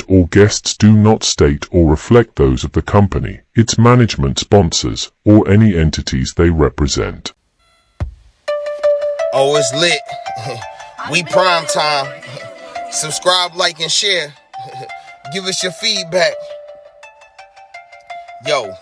or guests do not state or reflect those of the company, its management, sponsors, or any entities they represent. Oh, it's lit. We prime time. Subscribe, like, and share. Give us your feedback. Yo,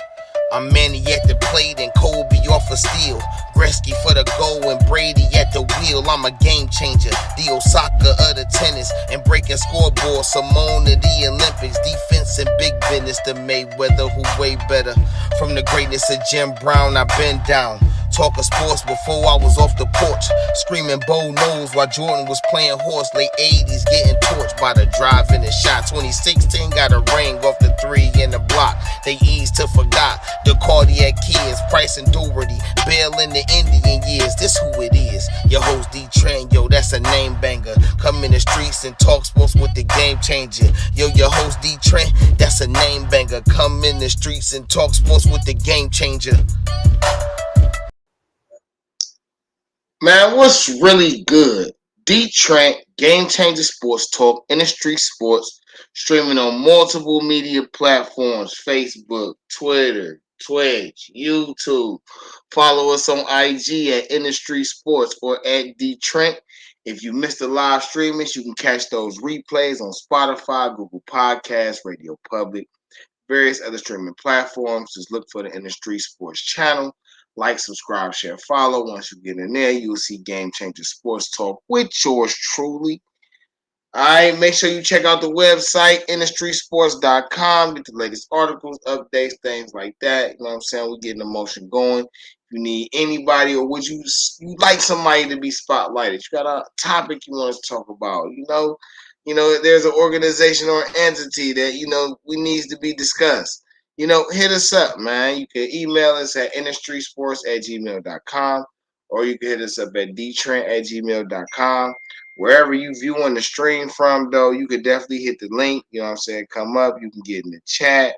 I'm Manny at the plate and Kobe off a steal. Gretzky for the goal and Brady at the wheel. I'm a game changer, the Osaka of the tennis, and breaking scoreboards. Simone of the Olympics, defense and big business. The Mayweather who way better. From the greatness of Jim Brown, I've been down. Talking sports before I was off the porch. Screaming Bo knows while Jordan was playing horse. Late 80s getting torched by the drive and the shot. 2016 got a ring off the 3 in the block. They eased to forgot the cardiac kids. Price and Doherty, Bill in the Indian years. This who it is. Your host DeeTrynt, yo, that's a name banger. Come in the streets and talk sports with the game changer. Yo, your host DeeTrynt, that's a name banger. Come in the streets and talk sports with the game changer. Man, what's really good? DeeTrynt, Game Changer Sports Talk, Industry Sports, streaming on multiple media platforms, Facebook, Twitter, Twitch, YouTube. Follow us on IG at Industry Sports or at DeeTrynt. If you missed the live streamings, you can catch those replays on Spotify, Google Podcasts, Radio Public, various other streaming platforms. Just look for the Industry Sports channel. Like, subscribe, share, follow. Once you get in there, you'll see Game Changer Sports Talk with yours truly. All right, make sure you check out the website, industrysports.com. Get the latest articles, updates, things like that. You know what I'm saying? We're getting the motion going. If you need anybody or would you like somebody to be spotlighted, you got a topic you want us to talk about, you know, there's an organization or entity that, we needs to be discussed. Hit us up, man. You can email us at industrysports@gmail.com, or you can hit us up at DeeTrynt@gmail.com. Wherever you viewing the stream from, though, you could definitely hit the link. You know what I'm saying? Come up. You can get in the chat.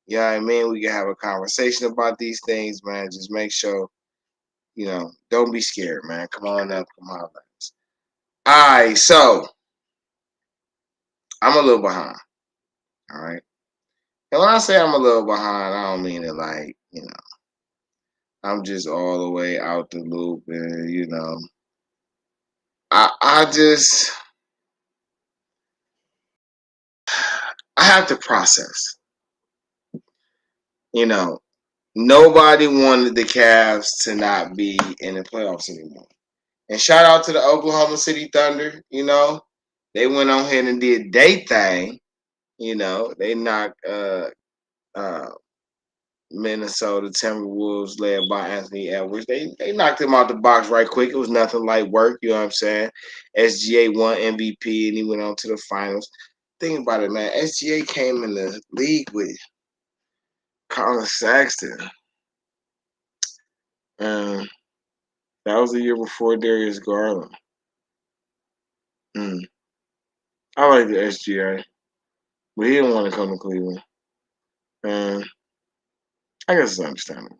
You know what I mean? We can have a conversation about these things, man. Just make sure, don't be scared, man. Come on up. Come on up. All right, so I'm a little behind. All right. And when I say I'm a little behind, I don't mean it like, I'm just all the way out the loop and, I have to process. Nobody wanted the Cavs to not be in the playoffs anymore. And shout out to the Oklahoma City Thunder, they went on ahead and did their thing. They knocked Minnesota Timberwolves led by Anthony Edwards. They knocked him out the box right quick. It was nothing like work, you know what I'm saying? SGA won MVP and he went on to the finals. Think about it, man. SGA came in the league with Colin Sexton. That was the year before Darius Garland. I like the SGA, but he didn't want to come to Cleveland. I guess it's understandable.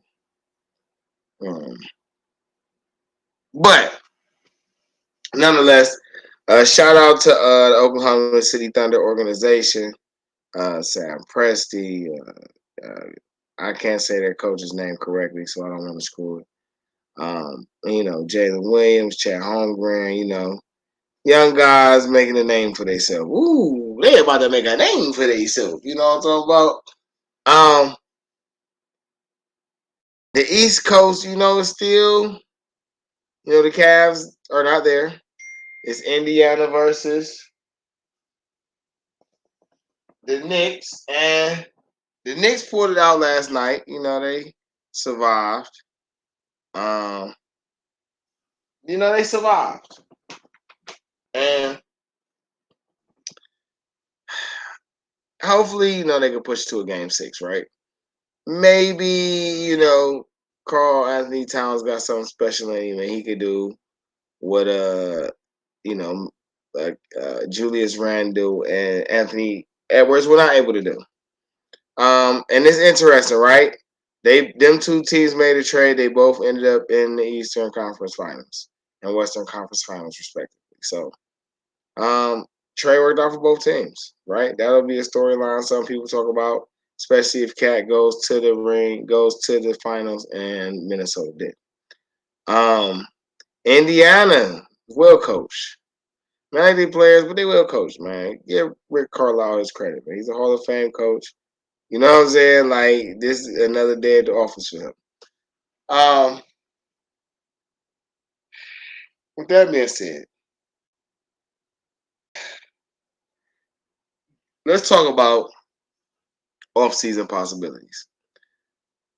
But nonetheless, shout out to the Oklahoma City Thunder organization, Sam Presti. I can't say their coach's name correctly, so I don't want to screw it. Jalen Williams, Chad Holmgren, young guys making a name for themselves. Ooh, they about to make a name for themselves. You know what I'm talking about? The East Coast, is still, the Cavs are not there. It's Indiana versus the Knicks, and the Knicks pulled it out last night. They survived. They survived. And hopefully, they can push to a game 6, right? Maybe, Karl Anthony Towns got something special in him and he could do what Julius Randle and Anthony Edwards were not able to do. And it's interesting, right? Them two teams made a trade. They both ended up in the Eastern Conference Finals and Western Conference Finals, respectively. So, trade worked out for both teams, right? That'll be a storyline some people talk about, especially if Cat goes to the ring, goes to the finals, and Minnesota did. Indiana will coach. Man, they players, but they will coach, man. Give Rick Carlisle his credit, man. He's a Hall of Fame coach. You know what I'm saying? Like, this is another day at the office for him. With that being said, let's talk about off-season possibilities.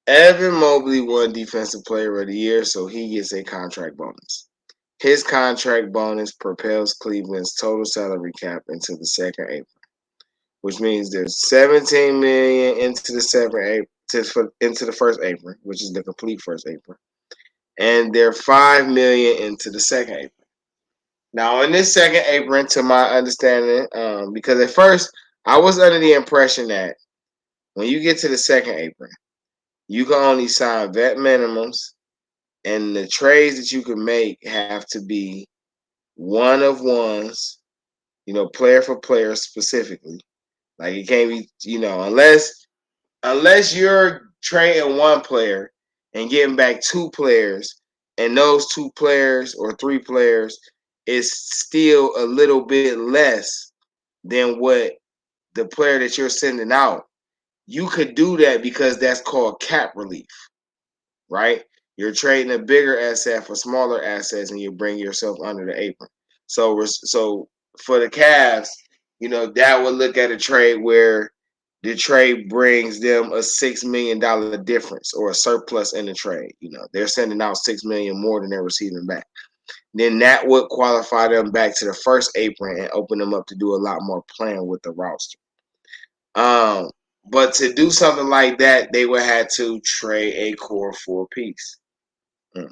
Evan Mobley won Defensive Player of the Year, so he gets a contract bonus. His contract bonus propels Cleveland's total salary cap into the second apron, which means there's $17 million into the first apron, which is the complete first apron, and there are $5 million into the second apron. Now, in this second apron, to my understanding, because at first I was under the impression that when you get to the second apron, you can only sign vet minimums, and the trades that you can make have to be one of ones, player for player specifically. Like it can't be, unless you're trading one player and getting back two players, and those two players or three players is still a little bit less than what the player that you're sending out. You could do that because that's called cap relief, right? You're trading a bigger asset for smaller assets, and you bring yourself under the apron. So for the Cavs, that would look at a trade where the trade brings them a $6 million difference or a surplus in the trade. They're sending out $6 million more than they're receiving back. Then that would qualify them back to the first apron and open them up to do a lot more playing with the roster. But to do something like that, they would have to trade a core four piece. Like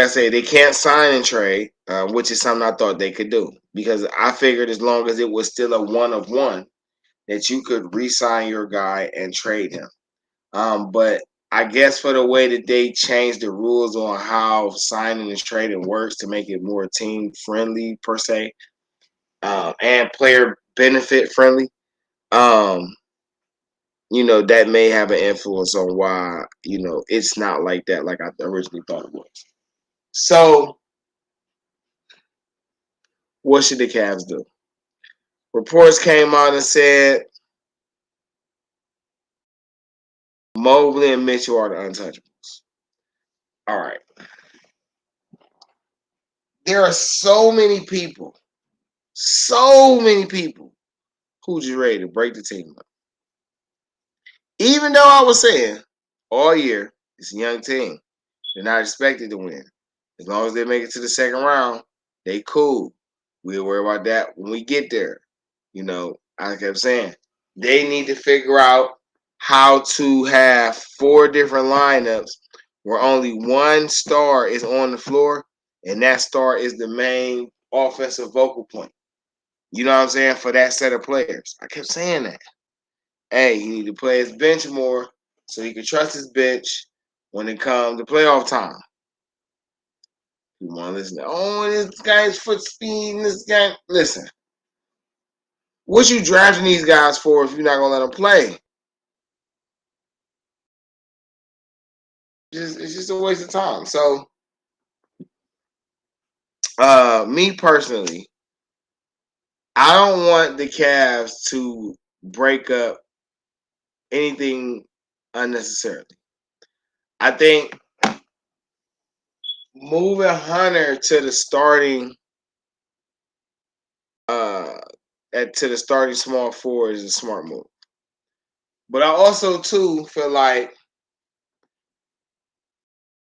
I say, they can't sign and trade, which is something I thought they could do, because I figured as long as it was still a one of one, that you could re-sign your guy and trade him. But I guess for the way that they changed the rules on how signing and trading works to make it more team friendly per se, and player benefit friendly, that may have an influence on why, it's not like that like I originally thought it was. So, what should the Cavs do? Reports came out and said Mobley and Mitchell are the untouchables. All right. There are so many people who's just ready to break the team up. Even though I was saying all year, it's a young team. They're not expected to win. As long as they make it to the second round, they cool. We'll worry about that when we get there. I kept saying they need to figure out how to have four different lineups where only one star is on the floor, and that star is the main offensive vocal point. You know what I'm saying? For that set of players. I kept saying that. Hey, he need to play his bench more so he can trust his bench when it comes to playoff time. You want to listen? This guy's foot speed. This guy, listen. What you drafting these guys for if you're not gonna let them play? It's just a waste of time. So, me personally, I don't want the Cavs to break up anything unnecessarily. I think moving Hunter to the starting to the starting small forward is a smart move. But I also too feel like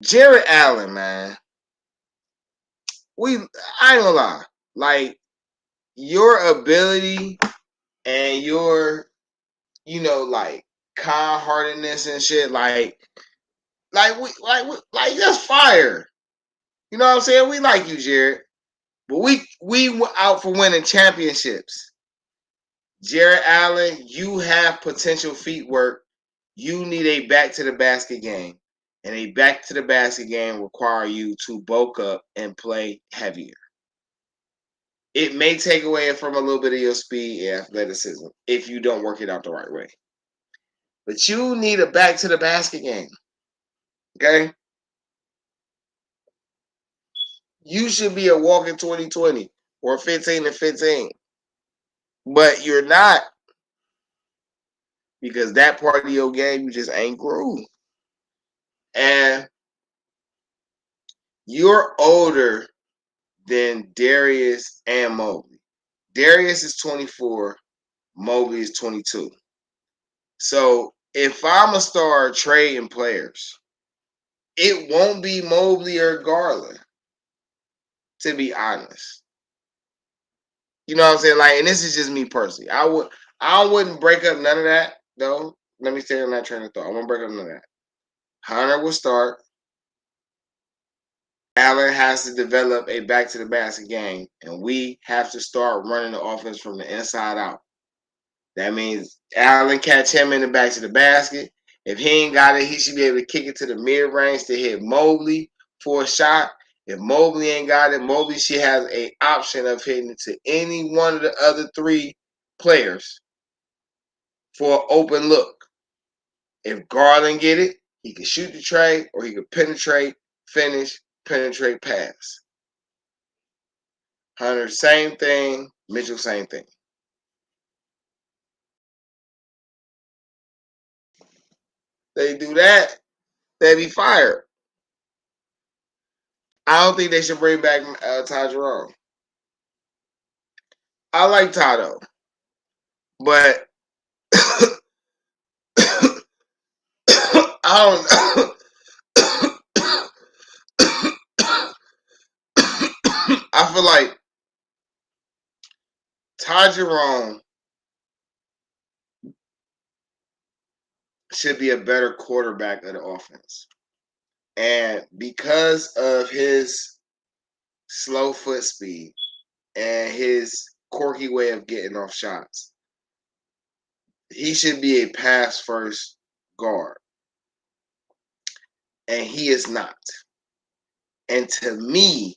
Jared Allen, man. I ain't gonna lie. Like your ability and your, like kind-heartedness and shit, like that's fire. You know what I'm saying? We like you, Jared. But we were out for winning championships. Jared Allen, you have potential feet work. You need a back to the basket game. And a back to the basket game require you to bulk up and play heavier. It may take away from a little bit of your speed and athleticism if you don't work it out the right way. But you need a back to the basket game. Okay? You should be a walking 20-20 or 15-15. But you're not, because that part of your game you just ain't grew. And you're older than Darius and Mobley. Darius is 24, Mobley is 22. So if I'm going to start trading players, it won't be Mobley or Garland, to be honest. You know what I'm saying? Like, and this is just me personally. I wouldn't break up none of that, though. Let me stay on that train of thought. I won't break up none of that. Hunter will start. Allen has to develop a back to the basket game, and we have to start running the offense from the inside out. That means Allen catch him in the back to the basket. If he ain't got it, he should be able to kick it to the mid range to hit Mobley for a shot. If Mobley ain't got it, Mobley she has an option of hitting it to any one of the other three players for an open look. If Garland get it, he can shoot the tray, or he can penetrate, finish, penetrate, pass. Hunter, same thing. Mitchell, same thing. They do that, they be fired. I don't think they should bring back Ty Jerome. I like Ty though, but I don't know. I feel like Ty Jerome should be a better quarterback of the offense. And because of his slow foot speed and his quirky way of getting off shots, he should be a pass first guard. And he is not. And to me,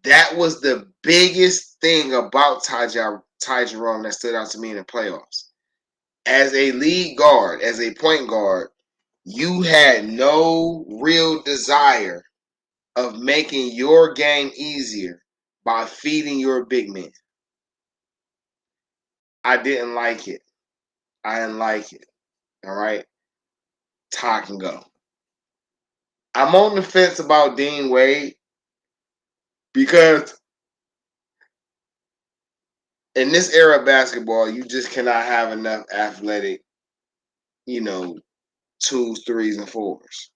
that was the biggest thing about Ty Jerome that stood out to me in the playoffs. As a lead guard, as a point guard, you had no real desire of making your game easier by feeding your big men. I didn't like it. I didn't like it. All right? Ty can go. I'm on the fence about Dean Wade because in this era of basketball, you just cannot have enough athletic, twos, threes, and fours.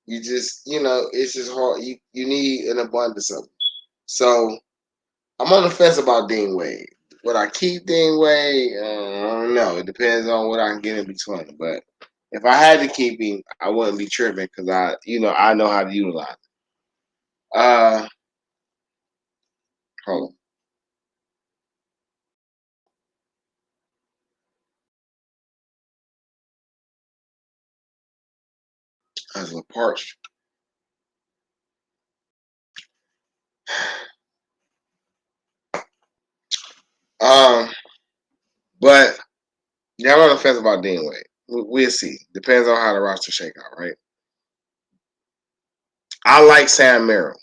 You just, it's just hard. You need an abundance of them. So I'm on the fence about Dean Wade. Would I keep Dean Wade? I don't know. It depends on what I can get in between. But if I had to keep him, I wouldn't be tripping because I know how to utilize it. Hold on. I was a little parched. But yeah, I'm on the fence about Dean Wade. We'll see. Depends on how the roster shake out, right? I like Sam Merrill.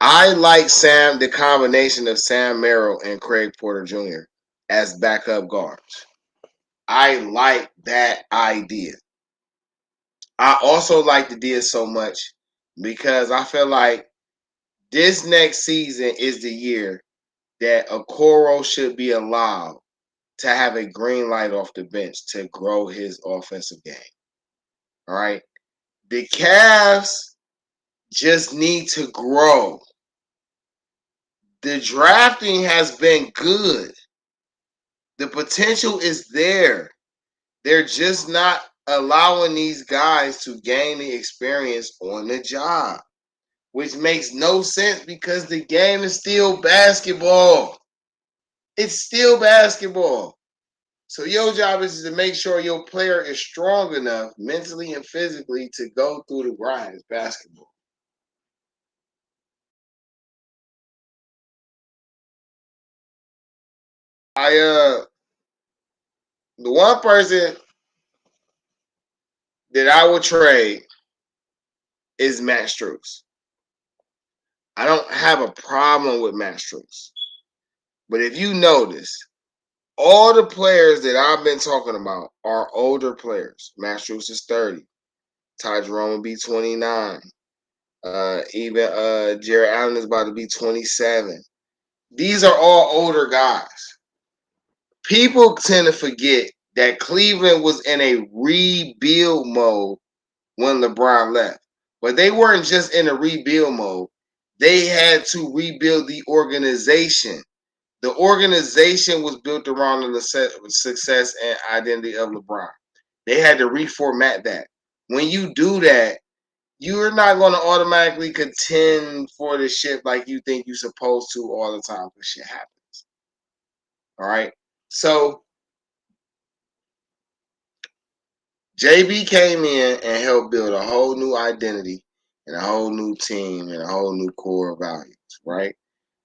I like the combination of Sam Merrill and Craig Porter Jr. as backup guards. I like that idea. I also like the deal so much because I feel like this next season is the year that Okoro should be allowed to have a green light off the bench to grow his offensive game. All right. The Cavs just need to grow. The drafting has been good. The potential is there. They're just not allowing these guys to gain the experience on the job, which makes no sense because the game is still basketball. It's still basketball. So your job is to make sure your player is strong enough mentally and physically to go through the grind. It's basketball. The one person that I would trade is Matt Strus. I don't have a problem with Matt Strus. But if you notice, all the players that I've been talking about are older players. Matt Strus is 30. Ty Jerome will be 29. Even Jared Allen is about to be 27. These are all older guys. People tend to forget that Cleveland was in a rebuild mode when LeBron left. But they weren't just in a rebuild mode. They had to rebuild the organization. The organization was built around the success and identity of LeBron. They had to reformat that. When you do that, you're not going to automatically contend for the shit like you think you're supposed to all the time because shit happens. All right? So, JB came in and helped build a whole new identity and a whole new team and a whole new core values, right?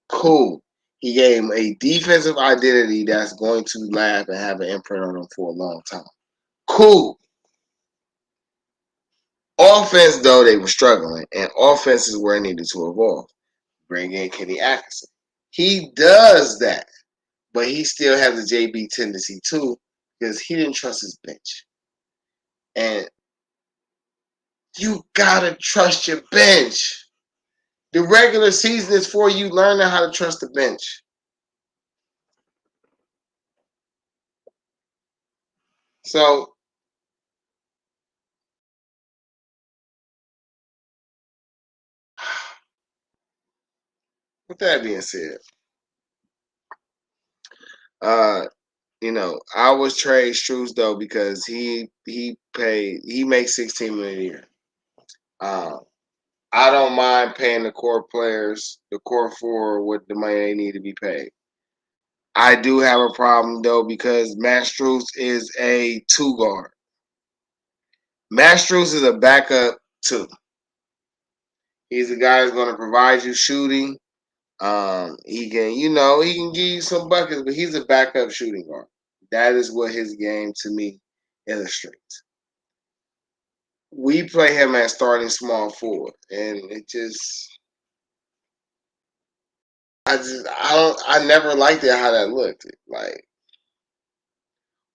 Cool. He gave him a defensive identity that's going to last and have an imprint on him for a long time. Cool. Offense, though, they were struggling, and offense is where it needed to evolve. Bring in Kenny Atkinson. He does that, but he still has a JB tendency too because he didn't trust his bench. And you gotta trust your bench. The regular season is for you learning how to trust the bench. So, with that being said, I was trade Strus though because he makes $16 million a year. I don't mind paying the core players, the core four, what the money they need to be paid. I do have a problem though because Matt Strus is a two guard. Matt Strus is a backup two. He's a guy that's going to provide you shooting. He can give you some buckets, but he's a backup shooting guard. That is what his game to me illustrates. We play him at starting small forward, and I never liked it how that looked. Like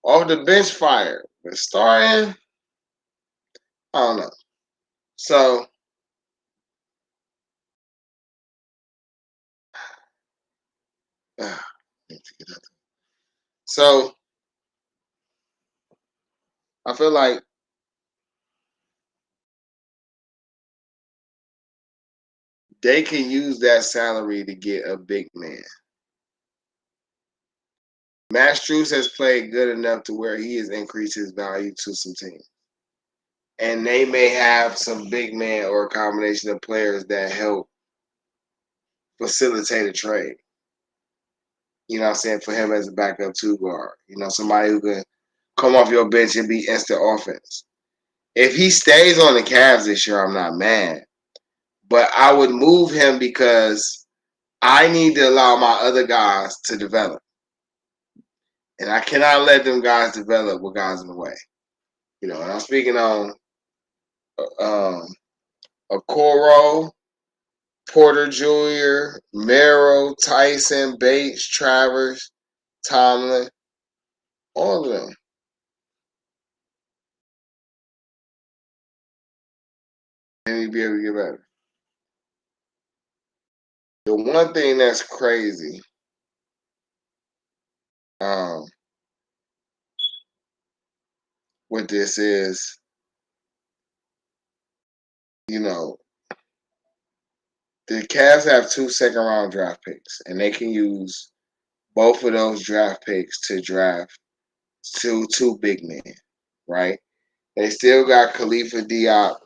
off the bench fire, but starting, I don't know. So so I feel like they can use that salary to get a big man. Matt Strus has played good enough to where he has increased his value to some teams. And they may have some big man or a combination of players that help facilitate a trade. You know what I'm saying? For him as a backup two guard. Somebody who can come off your bench and be instant offense. If he stays on the Cavs this year, I'm not mad. But I would move him because I need to allow my other guys to develop. And I cannot let them guys develop with guys in the way. And I'm speaking on Okoro, Porter Jr., Merrill, Tyson, Bates, Travers, Tomlin, all of them. And he'd be able to get better. The one thing that's crazy, with this is, the Cavs have 2 second-round draft picks, and they can use both of those draft picks to draft two big men, right? They still got Khalifa Diop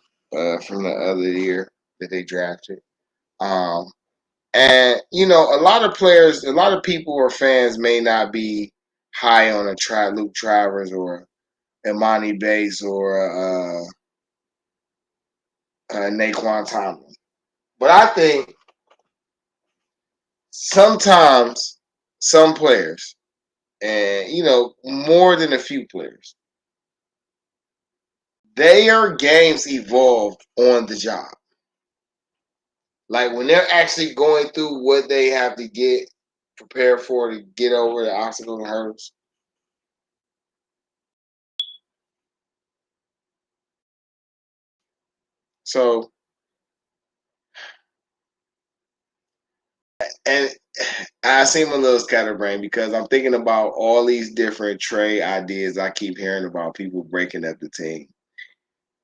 from the other year that they drafted. And a lot of players, a lot of people or fans may not be high on a Luke Travers or Imani Bates or Naquan Tomlin. But I think sometimes some players, and more than a few players, their games evolved on the job. Like when they're actually going through what they have to get prepared for to get over the obstacles and hurdles. So, and I seem a little scatterbrained because I'm thinking about all these different trade ideas I keep hearing about people breaking up the team.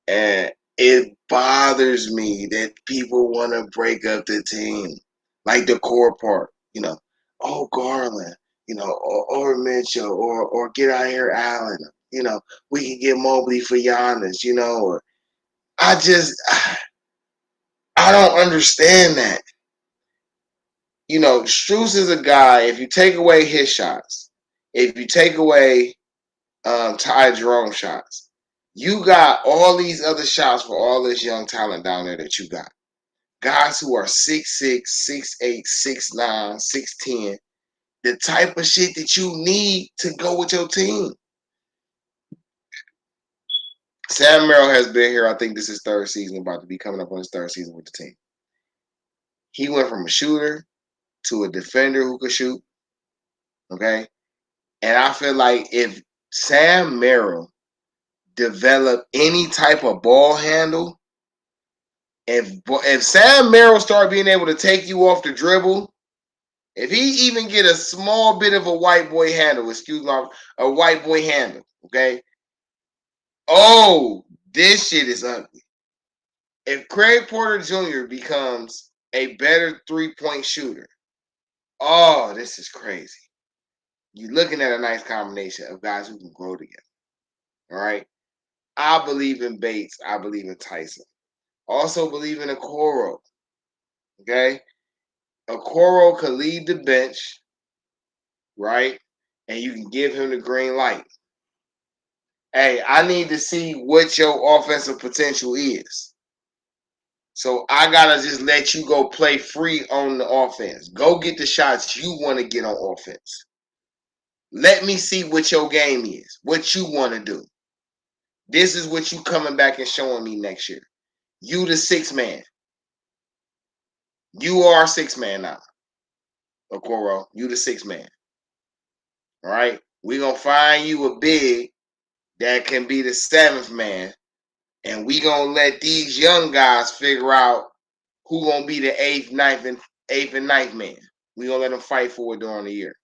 And it bothers me that people want to break up the team. Like the core part, Garland, or Mitchell, or get out here Allen, we can get Mobley for Giannis, or I just, I don't understand that. Strus is a guy, if you take away his shots, if you take away Ty Jerome shots, you got all these other shots for all this young talent down there that you got. Guys who are 6'6", 6'8", 6'9", 6'10", the type of shit that you need to go with your team. Sam Merrill has been here, I think this is his third season, about to be coming up on his third season with the team. He went from a shooter to a defender who could shoot, okay? And I feel like if Sam Merrill developed any type of ball handle, if Sam Merrill started being able to take you off the dribble, if he even get a small bit of a white boy handle, a white boy handle, okay? Oh, this shit is ugly. If Craig Porter Jr. becomes a better three-point shooter, oh, this is crazy. You're looking at a nice combination of guys who can grow together. All right? I believe in Bates. I believe in Tyson. Also believe in Okoro. Okay? Okoro could lead the bench, right? And you can give him the green light. Hey, I need to see what your offensive potential is. So I gotta just let you go play free on the offense. Go get the shots you want to get on offense. Let me see what your game is, what you want to do. This is what you coming back and showing me next year. You the sixth man. You are sixth man now. Okoro, you the sixth man. All right? We're going to find you a big that can be the seventh man. And we going to let these young guys figure out who going to be the eighth and ninth man. We going to let them fight for it during the year.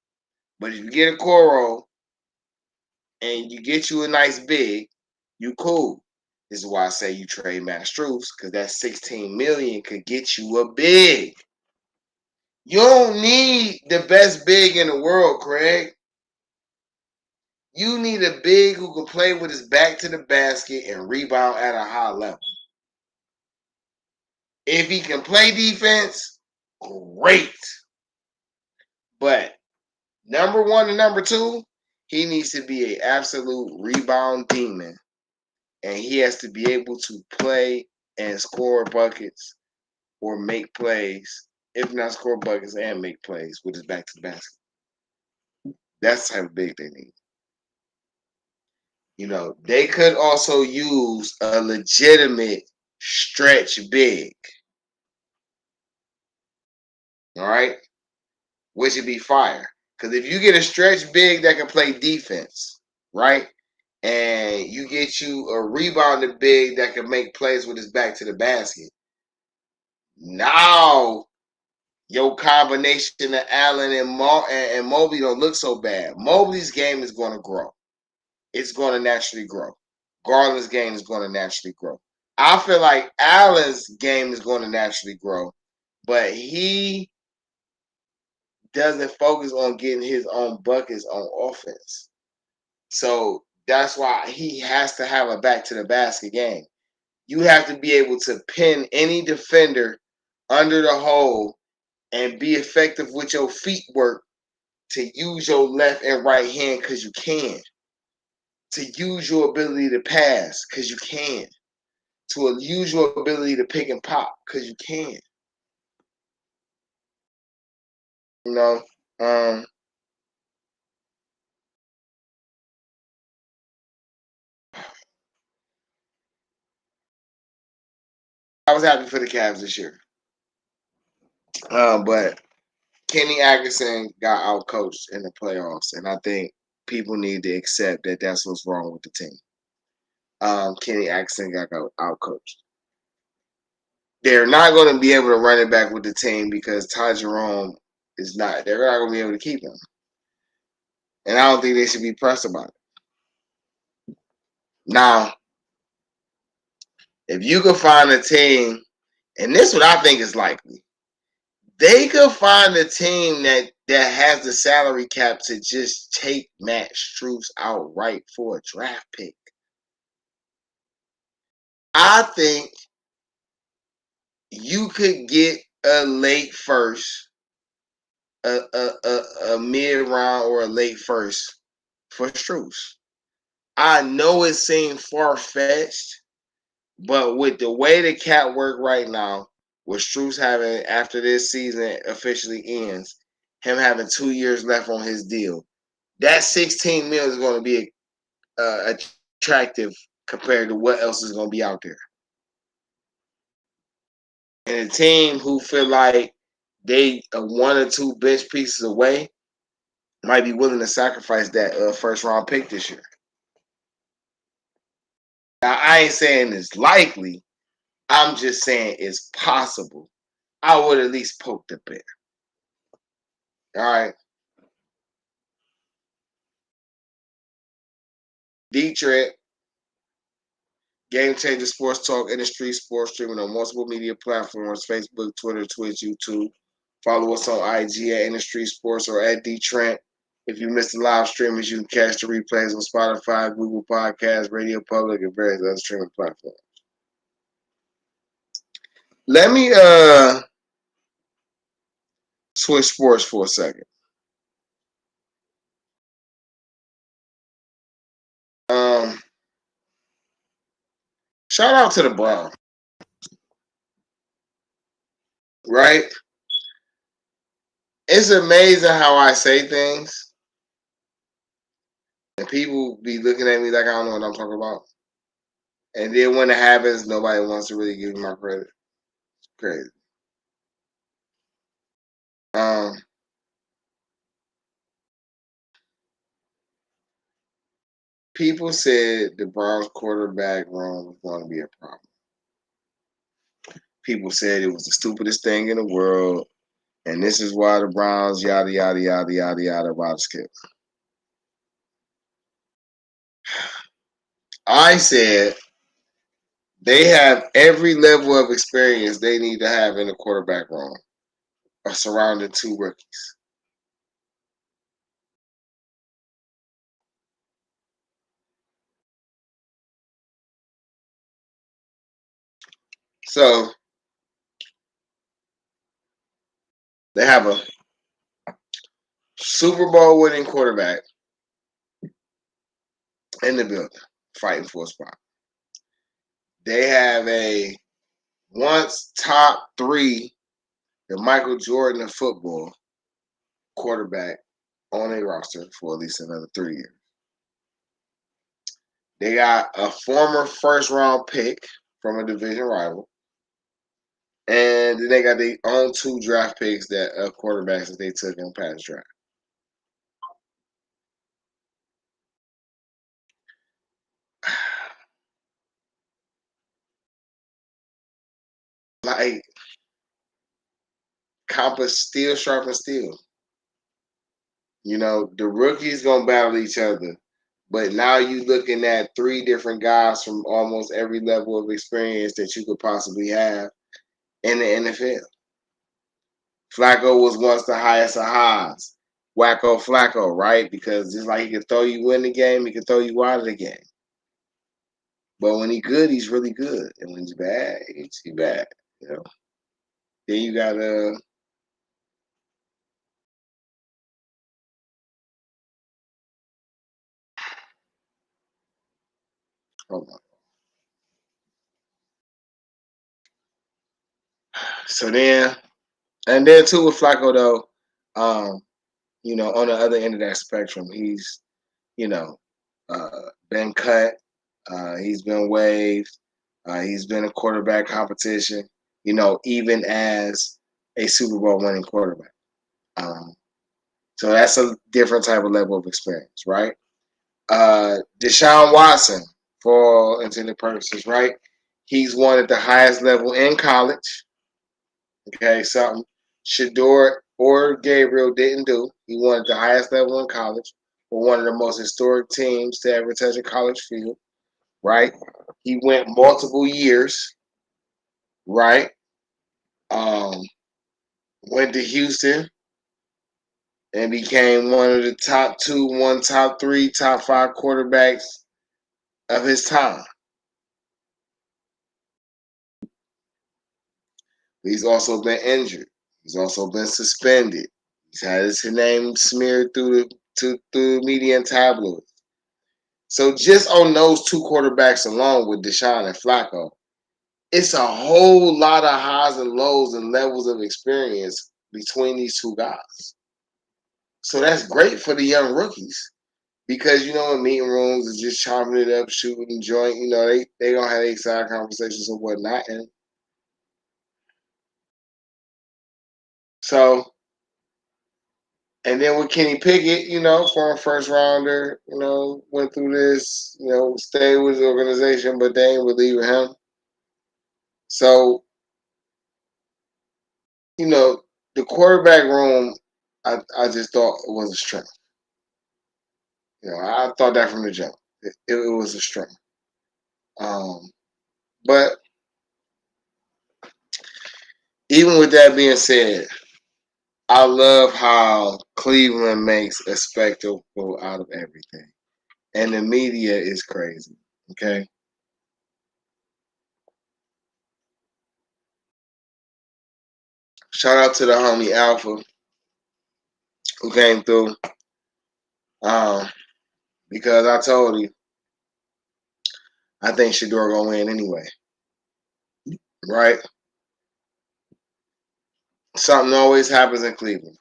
But if you get a Okoro and you get you a nice big, you cool. This is why I say you trade Matt Strus, because that $16 million could get you a big. You don't need the best big in the world, Craig. You need a big who can play with his back to the basket and rebound at a high level. If he can play defense, great. But number one and number two, he needs to be an absolute rebound demon. And he has to be able to play and score buckets or make plays, if not score buckets and make plays with his back to the basket. That's the type of big they need. They could also use a legitimate stretch big. All right? Which would be fire. Because if you get a stretch big that can play defense, right? And you get you a rebounded big that can make plays with his back to the basket. Now, your combination of Allen and Mobley don't look so bad. Mobley's game is going to grow. It's going to naturally grow. Garland's game is going to naturally grow. I feel like Allen's game is going to naturally grow, but he doesn't focus on getting his own buckets on offense. So that's why he has to have a back to the basket game. You have to be able to pin any defender under the hole and be effective with your feet work to use your left and right hand because you can, to use your ability to pass because you can, to use your ability to pick and pop because you can. You know, I was happy for the Cavs this year, but Kenny Atkinson got outcoached in the playoffs, and I think people need to accept that that's what's wrong with the team. Kenny Atkinson got outcoached. They're not going to be able to run it back with the team because Ty Jerome is not. They're not going to be able to keep him, and I don't think they should be pressed about it. Now, if you could find a team, and this is what I think is likely, they could find a team that has the salary cap to just take Matt Strus outright for a draft pick. I think you could get a late first, a mid round or a late first for Strus. I know it seems far fetched, but with the way the cap work right now, with Strus having, after this season officially ends, him having 2 years left on his deal, that 16 mil is going to be attractive compared to what else is going to be out there. And a team who feel like they are 1 or 2 bench pieces away might be willing to sacrifice that first round pick this year. Now, I ain't saying it's likely. I'm just saying it's possible. I would at least poke the bear. All right. DeeTrynt, Game Changer Sports Talk, Industry Sports, streaming on multiple media platforms: Facebook, Twitter, Twitch, YouTube. Follow us on IG at Industry Sports or at DeeTrynt. If you missed the live streamings, you can catch the replays on Spotify, Google Podcasts, Radio Public, and various other streaming platforms. Let me switch sports for a second. Shout out to the Browns, right? It's amazing how I say things, and people be looking at me like I don't know what I'm talking about. And then when it happens, nobody wants to really give me my credit. Crazy. People said the Browns quarterback room was going to be a problem. People said it was the stupidest thing in the world, and this is why the Browns yada yada yada yada yada about skip. I said they have every level of experience they need to have in the quarterback room surrounding 2 rookies. So they have a Super Bowl winning quarterback in the building fighting for a spot. They have a once top 3, the Michael Jordan of football quarterback on a roster for at least another 3 years. They got a former first round pick from a division rival. And then they got their own 2 draft picks that quarterbacks that they took in past draft. Like, compass steel sharpens steel. You know, the rookies gonna battle each other, but now you looking at 3 different guys from almost every level of experience that you could possibly have in the NFL. Flacco was once the highest of highs. Wacko Flacco, right? Because just like he can throw you in the game, he can throw you out of the game. But when he's good, he's really good. And when he's bad, he's bad. You know. Then you got Hold on. So then, and then too with Flacco though, on the other end of that spectrum, he's, you know, been cut, he's been waived, he's been in quarterback competition, even as a Super Bowl winning quarterback. So that's a different type of level of experience, right? Deshaun Watson, for all intended purposes, right? He's won at the highest level in college. Okay, something Shedeur or Gabriel didn't do. He won at the highest level in college for one of the most historic teams to ever touch a college field, right? He went multiple years, right? Um, went to Houston and became one of the top two, top three, top five quarterbacks of his time. He's also been injured. He's also been suspended. He's had his name smeared through the media and tabloids. So just on those two quarterbacks alone with Deshaun and Flacco, it's a whole lot of highs and lows and levels of experience between these two guys. So that's great for the young rookies because, in meeting rooms is just chopping it up, shooting joint, they don't have their side conversations and whatnot. And so, and then with Kenny Pickett, former first rounder, went through this, stayed with the organization, but they ain't believe in him. So, the quarterback room, I just thought it was a strength. I thought that from the jump. It was a strength. But even with that being said, I love how Cleveland makes a spectacle out of everything. And the media is crazy. Okay. Shout out to the homie Alpha who came through. Because I told you, I think Shedeur gonna win anyway. Right? Something always happens in Cleveland.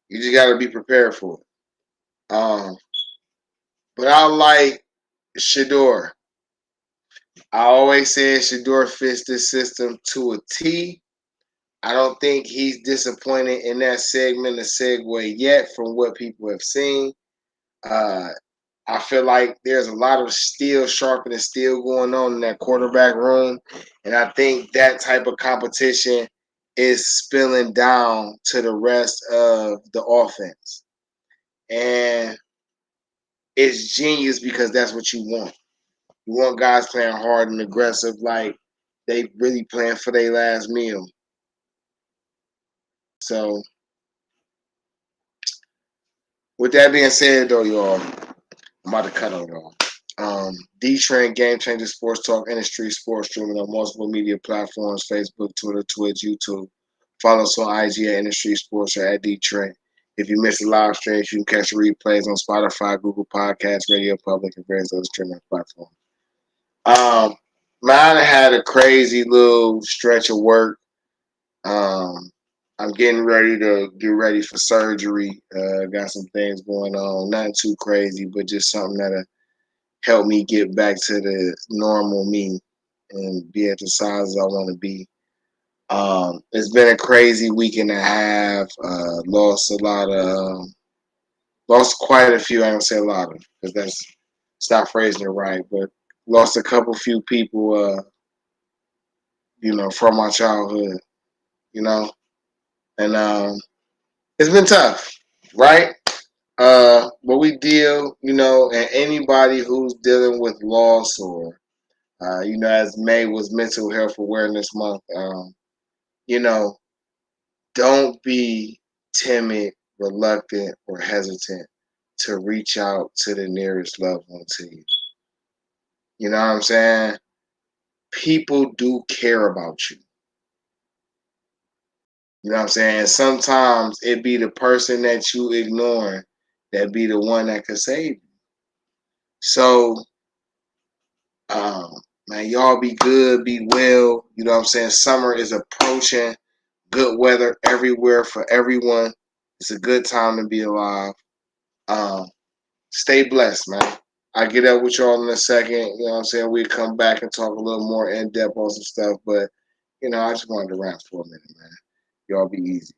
You just gotta be prepared for it. But I like Shedeur. I always said Shedeur fits this system to a T. I don't think he's disappointed in that segment, the segue yet from what people have seen. I feel like there's a lot of steel sharpening steel going on in that quarterback room. And I think that type of competition is spilling down to the rest of the offense. And it's genius because that's what you want. You want guys playing hard and aggressive like they really playing for their last meal. So, with that being said, though, y'all, I'm about to cut on y'all. DeeTrynt, Game Changer Sports Talk, Industry Sports, streaming on multiple media platforms: Facebook, Twitter, Twitch, YouTube. Follow us on IG at Industry Sports or at DeeTrynt. If you missed the live streams, you can catch the replays on Spotify, Google Podcasts, Radio Public, and various other streaming platforms. Mine had a crazy little stretch of work. I'm getting ready to get ready for surgery. Got some things going on. Nothing too crazy, but just something that'll help me get back to the normal me and be at the size I want to be. It's been a crazy week and a half. Lost quite a few. I don't say a lot of because it's not phrasing it right, but lost a few people. From my childhood. And it's been tough, right? But we deal, and anybody who's dealing with loss or, as May was Mental Health Awareness Month, don't be timid, reluctant, or hesitant to reach out to the nearest loved one to you. You know what I'm saying? People do care about you. You know what I'm saying? Sometimes it be the person that you ignore that be the one that could save you. So Man, y'all be good, be well. You know what I'm saying? Summer is approaching. Good weather everywhere for everyone. It's a good time to be alive. Um, Stay blessed, man. I get up with y'all in a second. You know what I'm saying? We come back and talk a little more in depth on some stuff, but I just wanted to rant for a minute, man. Y'all be easy.